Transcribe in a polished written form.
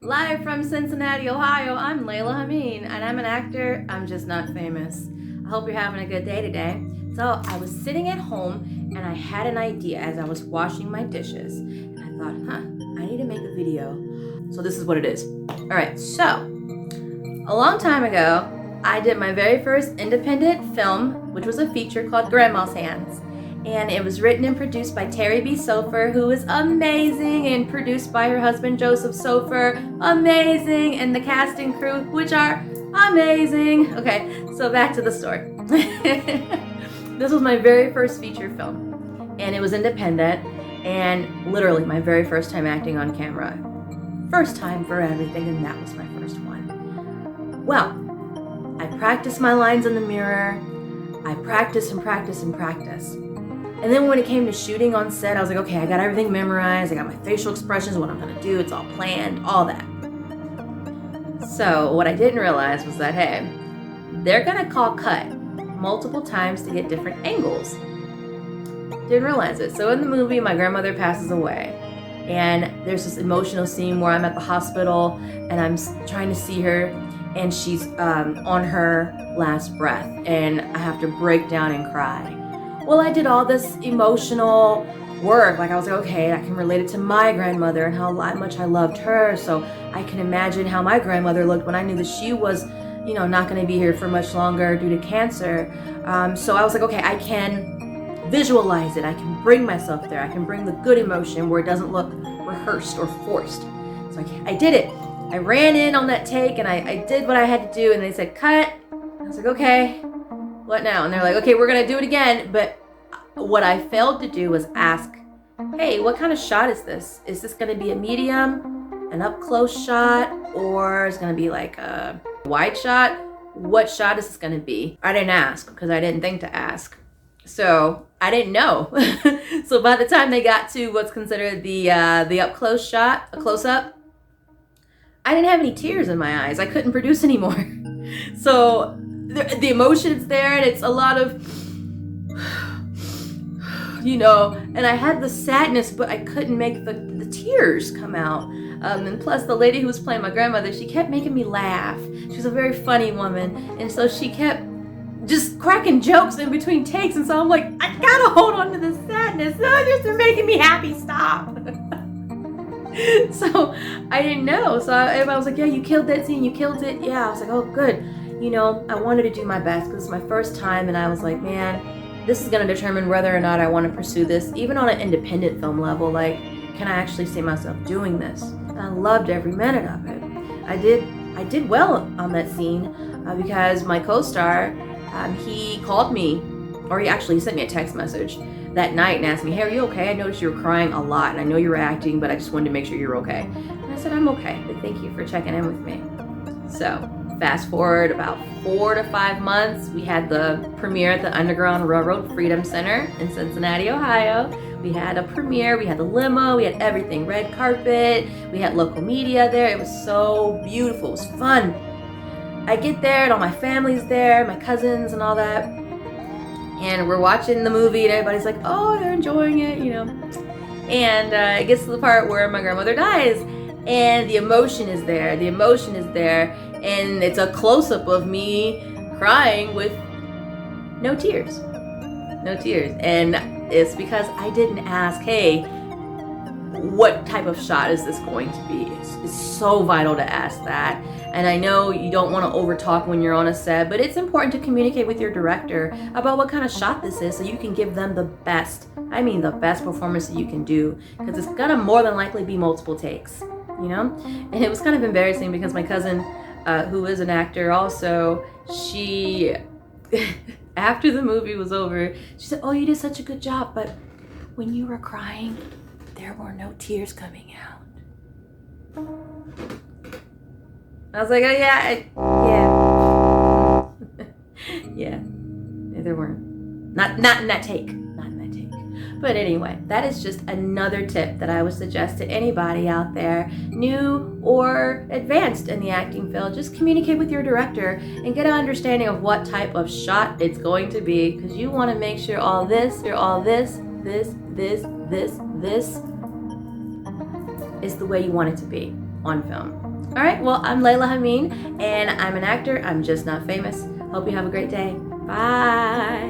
Live from Cincinnati, Ohio, I'm Laila and I'm an actor. I'm just not famous. I hope you're having a good day today. So I was sitting at home and I had an idea as I was washing my dishes. And I thought, I need to make a video. So this is what it is. All right, so a long time ago, I did my very first independent film, which was a feature called Grandma's Hands. And it was written and produced by Terry B. Sofer, who is amazing, and produced by her husband Joseph Sofer, amazing, and the cast and crew, which are amazing. Okay, so back to the story. This was my very first feature film, and it was independent, and literally my very first time acting on camera. First time for everything, and that was my first one. Well, I practiced my lines in the mirror. I practiced and practiced and practiced. And then when it came to shooting on set, I was like, okay, I got everything memorized. I got my facial expressions, what I'm gonna do. It's all planned, all that. So what I didn't realize was that, hey, they're gonna call cut multiple times to get different angles. Didn't realize it. So in the movie, my grandmother passes away. And there's this emotional scene where I'm at the hospital and I'm trying to see her, and she's on her last breath, and I have to break down and cry. Well, I did all this emotional work. Like I was like, okay, I can relate it to my grandmother and how much I loved her. So I can imagine how my grandmother looked when I knew that she was, not going to be here for much longer due to cancer. So I was like, okay, I can visualize it. I can bring myself there. I can bring the good emotion where it doesn't look rehearsed or forced. So I did it. I ran in on that take and I did what I had to do, and they said, cut. I was like, okay, what now? And they're like, okay, we're going to do it again. But what I failed to do was ask, hey, what kind of shot is this? Is this going to be a medium, an up close shot, or is it going to be like a wide shot? What shot is this going to be? I didn't ask because I didn't think to ask. So I didn't know. So by the time they got to what's considered the up close shot, a close up, I didn't have any tears in my eyes. I couldn't produce anymore. So the emotion's there, and it's a lot of, and I had the sadness, but I couldn't make the tears come out. And plus, the lady who was playing my grandmother, she kept making me laugh. She's a very funny woman, and so she kept just cracking jokes in between takes, and so I'm like, I gotta hold on to the sadness. No, you're making me happy. Stop. So I didn't know. So everybody was like, yeah, you killed that scene. You killed it. Yeah, I was like, oh, good. I wanted to do my best because it's my first time, and I was like, man, this is going to determine whether or not I want to pursue this, even on an independent film level. Like, can I actually see myself doing this? And I loved every minute of it. I did well on that scene because my co-star, he called me, or he sent me a text message that night and asked me, hey, are you okay? I noticed you were crying a lot, and I know you were acting, but I just wanted to make sure you're okay. And I said, I'm okay, but thank you for checking in with me. So fast forward about 4 to 5 months, we had the premiere at the Underground Railroad Freedom Center in Cincinnati, Ohio. We had a premiere, we had the limo, we had everything, red carpet, we had local media there. It was so beautiful, it was fun. I get there and all my family's there, my cousins and all that. And we're watching the movie and everybody's like, oh, they're enjoying it, And it gets to the part where my grandmother dies. And the emotion is there. And it's a close-up of me crying with no tears. And it's because I didn't ask, hey, what type of shot is this going to be? It's so vital to ask that. And I know you don't want to overtalk when you're on a set, but it's important to communicate with your director about what kind of shot this is so you can give them the best performance that you can do, because it's gonna more than likely be multiple takes, And it was kind of embarrassing because my cousin, who is an actor also, she, after the movie was over, she said, oh, you did such a good job, but when you were crying, there were no tears coming out. I was like, oh yeah. Yeah, there weren't. Not in that take. But anyway, that is just another tip that I would suggest to anybody out there, new or advanced in the acting field. Just communicate with your director and get an understanding of what type of shot it's going to be, because you want to make sure all this is the way you want it to be on film. All right, well, I'm Laila Hameen, and I'm an actor. I'm just not famous. Hope you have a great day. Bye.